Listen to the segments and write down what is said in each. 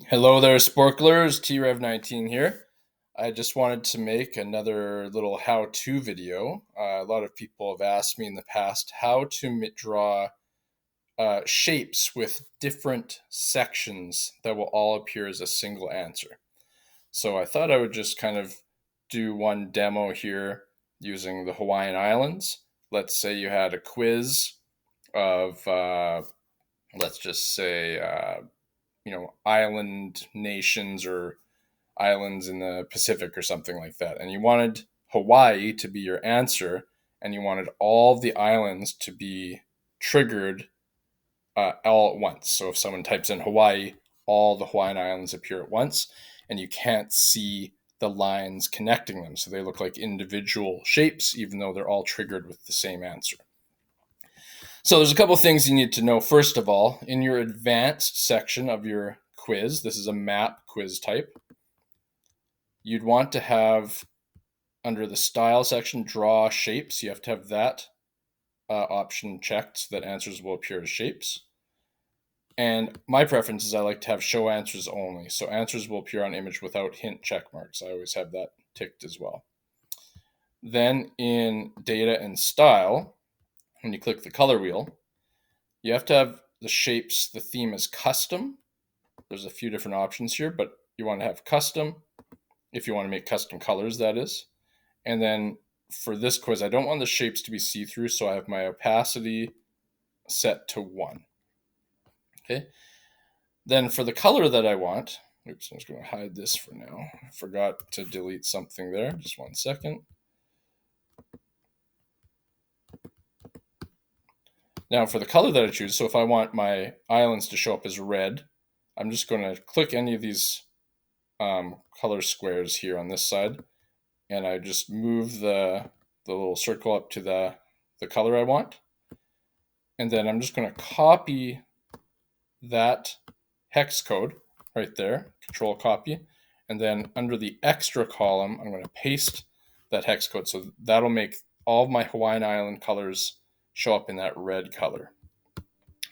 Hello there, Sporklers. TRev19 here. I just wanted to make another little how-to video. A lot of people have asked me in the past how to draw shapes with different sections that will all appear as a single answer. So I thought I would just kind of do one demo here using the Hawaiian Islands. Let's say you had a quiz of, let's just say, island nations or islands in the Pacific or something like that. And you wanted Hawaii to be your answer, and you wanted all the islands to be triggered all at once. So if someone types in Hawaii, all the Hawaiian Islands appear at once, and you can't see the lines connecting them. So they look like individual shapes, even though they're all triggered with the same answer. So there's a couple things you need to know. First of all, in your advanced section of your quiz, this is a map quiz type, you'd want to have under the style section, draw shapes. You have to have that option checked so that answers will appear as shapes. And my preference is I like to have show answers only. So answers will appear on image without hint check marks. I always have that ticked as well. Then in data and style, when you click the color wheel, you have to have the shapes, the theme is custom. There's a few different options here, but you want to have custom if you want to make custom colors, that is. And then for this quiz, I don't want the shapes to be see-through, so I have my opacity set to 1. Okay. Then for the color that I want, oops, I'm just going to hide this for now. I forgot to delete something there. Just 1 second. Now for the color that I choose, so if I want my islands to show up as red, I'm just going to click any of these color squares here on this side, and I just move the little circle up to the color I want. And then I'm just going to copy that hex code right there, control copy. And then under the extra column, I'm going to paste that hex code. So that'll make all of my Hawaiian Island colors show up in that red color.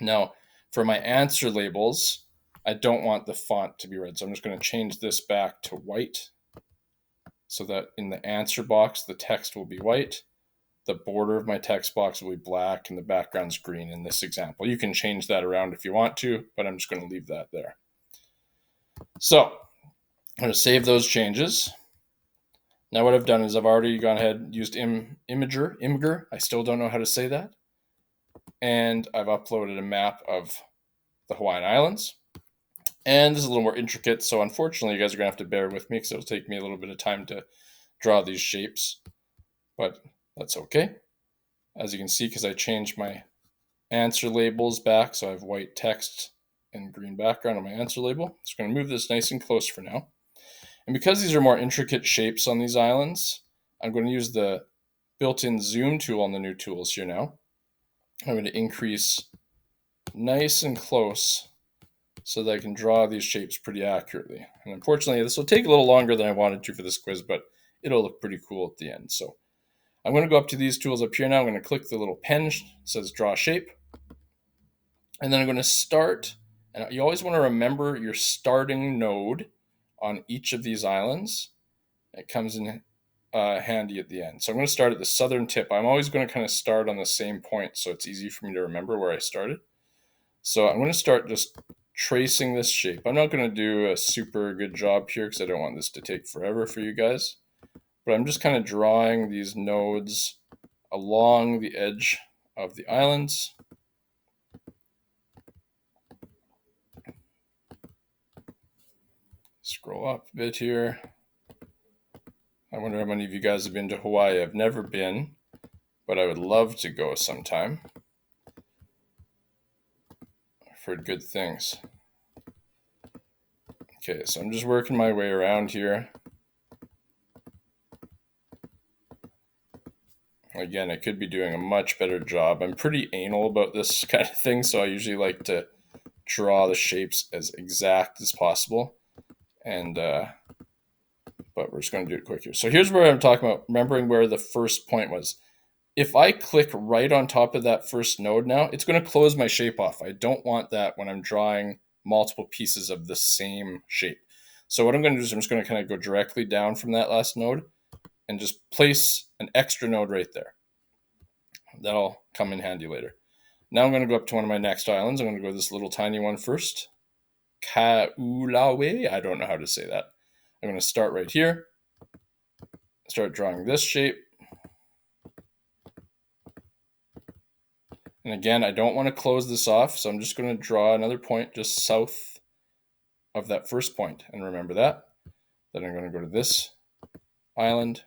Now, for my answer labels, I don't want the font to be red. So I'm just going to change this back to white so that in the answer box, the text will be white. The border of my text box will be black and the background's green in this example. You can change that around if you want to, but I'm just going to leave that there. So I'm going to save those changes. Now what I've done is I've already gone ahead and used Imgur. I still don't know how to say that. And I've uploaded a map of the Hawaiian Islands. And this is a little more intricate, so unfortunately you guys are going to have to bear with me because it'll take me a little bit of time to draw these shapes. But that's okay. As you can see, because I changed my answer labels back, so I have white text and green background on my answer label. Just going to move this nice and close for now. And because these are more intricate shapes on these islands, I'm going to use the built-in zoom tool on the new tools here now. I'm going to increase nice and close so that I can draw these shapes pretty accurately. And unfortunately, this will take a little longer than I wanted to for this quiz, but it'll look pretty cool at the end. So I'm going to go up to these tools up here now. I'm going to click the little pen that says draw shape. And then I'm going to start. And you always want to remember your starting node on each of these islands. It comes in handy at the end. So I'm going to start at the southern tip. I'm always going to kind of start on the same point so it's easy for me to remember where I started. So I'm going to start just tracing this shape. I'm not going to do a super good job here because I don't want this to take forever for you guys. But I'm just kind of drawing these nodes along the edge of the islands. Scroll up a bit here. I wonder how many of you guys have been to Hawaii. I've never been, but I would love to go sometime. I've heard good things. Okay, so I'm just working my way around here. Again, I could be doing a much better job. I'm pretty anal about this kind of thing, so I usually like to draw the shapes as exact as possible. And but we're just going to do it quick here. So here's where I'm talking about remembering where the first point was. If I click right on top of that first node now, it's going to close my shape off. I don't want that when I'm drawing multiple pieces of the same shape. So what I'm going to do is I'm just going to kind of go directly down from that last node and just place an extra node right there. That'll come in handy later. Now I'm going to go up to one of my next islands. I'm going to go to this little tiny one first. Kaulawe. I don't know how to say that. I'm going to start right here. Start drawing this shape. And again, I don't want to close this off, so I'm just going to draw another point just south of that first point. And remember that. Then I'm going to go to this island.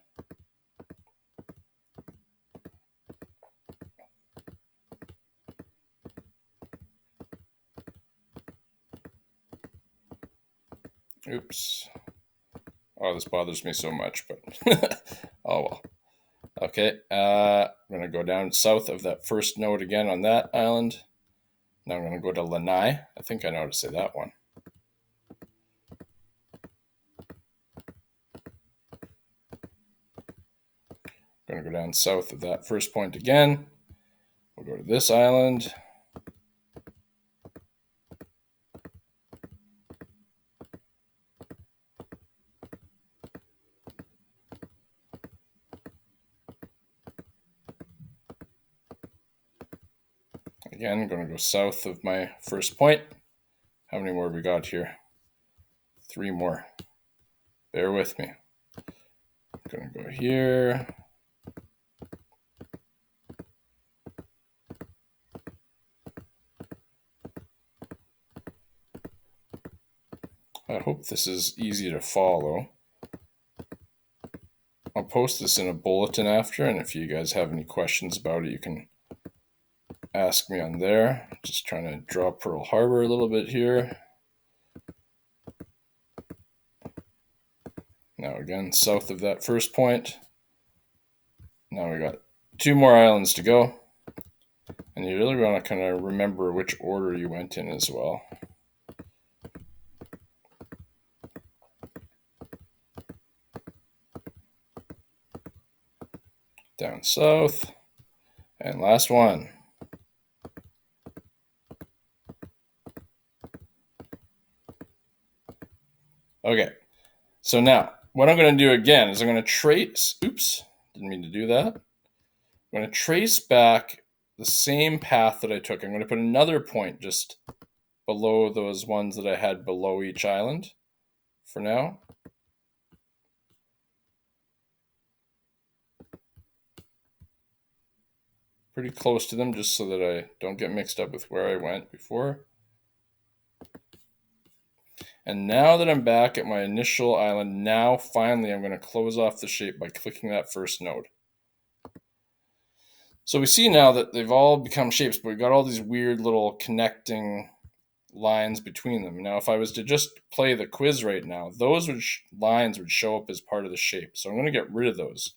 Oops. Oh, this bothers me so much, but oh well. Okay, I'm going to go down south of that first node again on that island. Now I'm going to go to Lanai. I think I know how to say that one. I'm going to go down south of that first point again. We'll go to this island. Again, I'm going to go south of my first point. How many more have we got here? 3 more. Bear with me. I'm going to go here. I hope this is easy to follow. I'll post this in a bulletin after, and if you guys have any questions about it, you can ask me on there. Just trying to draw Pearl Harbor a little bit here. Now again, south of that first point. Now we got 2 more islands to go. And you really want to kind of remember which order you went in as well. Down south. And last one. Okay, so now what I'm going to do again is I'm going to trace, oops, didn't mean to do that. I'm going to trace back the same path that I took. I'm going to put another point just below those ones that I had below each island for now. Pretty close to them just so that I don't get mixed up with where I went before. And now that I'm back at my initial island, now finally I'm going to close off the shape by clicking that first node. So we see now that they've all become shapes, but we've got all these weird little connecting lines between them. Now, if I was to just play the quiz right now, those lines would show up as part of the shape. So I'm going to get rid of those.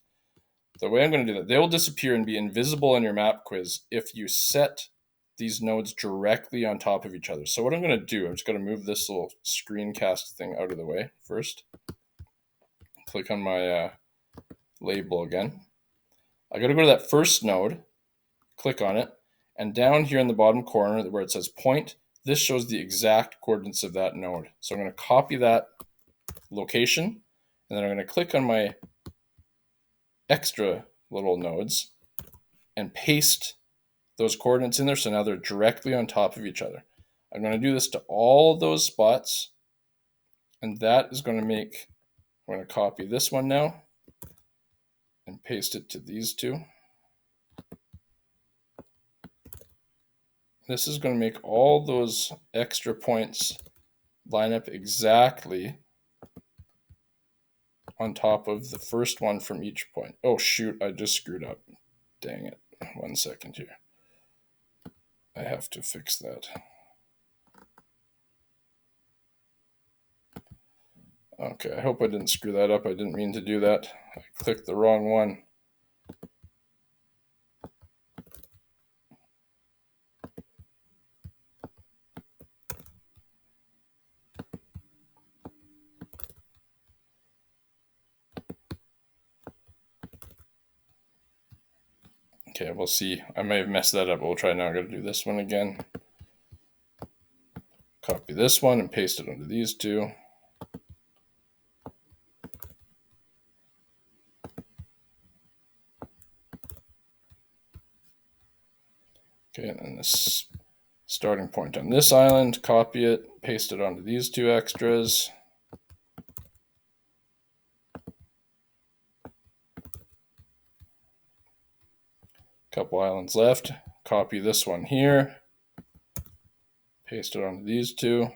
The way I'm going to do that, they will disappear and be invisible in your map quiz if you set these nodes directly on top of each other. So what I'm going to do, I'm just going to move this little screencast thing out of the way first. Click on my label again. I got to go to that first node, click on it, and down here in the bottom corner where it says point, this shows the exact coordinates of that node. So I'm going to copy that location, and then I'm going to click on my extra little nodes and paste those coordinates in there, so now they're directly on top of each other. I'm going to do this to all of those spots, and that is going to make, I'm going to copy this one now and paste it to these 2. This is going to make all those extra points line up exactly on top of the first one from each point. Oh shoot, I just screwed up. Dang it. 1 second here. I have to fix that. Okay, I hope I didn't screw that up. I didn't mean to do that. I clicked the wrong one. Okay, we'll see. I may have messed that up. We'll try now. I gotta do this one again. Copy this one and paste it onto these two. Okay, and then this starting point on this island, copy it, paste it onto these two extras. Couple islands left, copy this one here, paste it onto these two.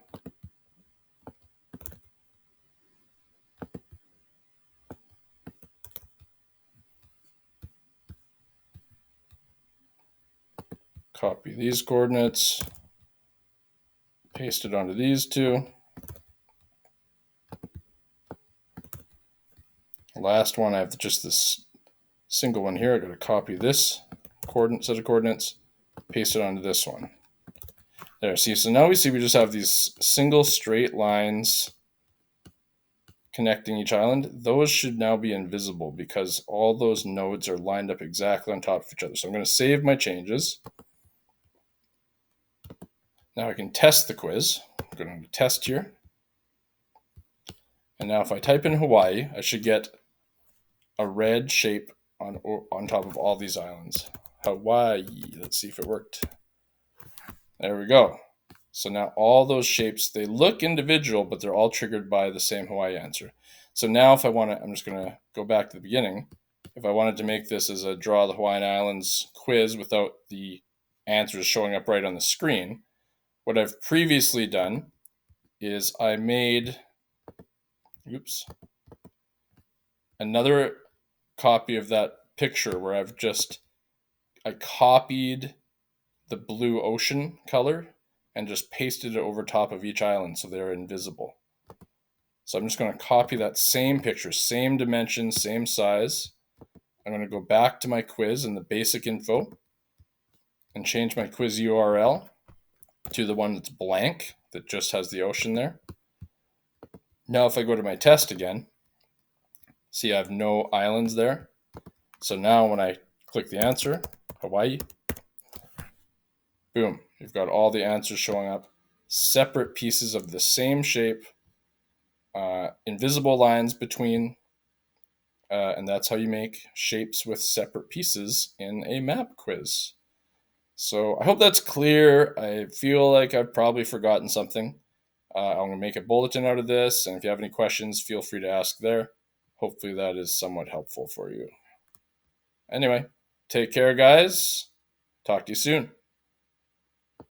Copy these coordinates, paste it onto these two. Last one, I have just this single one here. I got to copy this set of coordinates, paste it onto this one. There, see, so now we just have these single straight lines connecting each island. Those should now be invisible because all those nodes are lined up exactly on top of each other. So I'm going to save my changes. Now I can test the quiz. I'm going to test here. And now if I type in Hawaii, I should get a red shape on top of all these islands. Hawaii. Let's see if it worked. There we go. So now all those shapes, they look individual, but they're all triggered by the same Hawaii answer. So now if I want to, I'm just going to go back to the beginning. If I wanted to make this as a Draw the Hawaiian Islands quiz without the answers showing up right on the screen, what I've previously done is I made, another copy of that picture where I copied the blue ocean color and just pasted it over top of each island so they're invisible. So I'm just going to copy that same picture, same dimensions, same size. I'm going to go back to my quiz in the basic info and change my quiz URL to the one that's blank, that just has the ocean there. Now if I go to my test again, see I have no islands there. So now when I click the answer, Hawaii, boom, you've got all the answers showing up, separate pieces of the same shape, invisible lines between, and that's how you make shapes with separate pieces in a map quiz. So I hope that's clear. I feel like I've probably forgotten something. I'm going to make a bulletin out of this, and if you have any questions, feel free to ask there. Hopefully that is somewhat helpful for you. Anyway, take care, guys. Talk to you soon.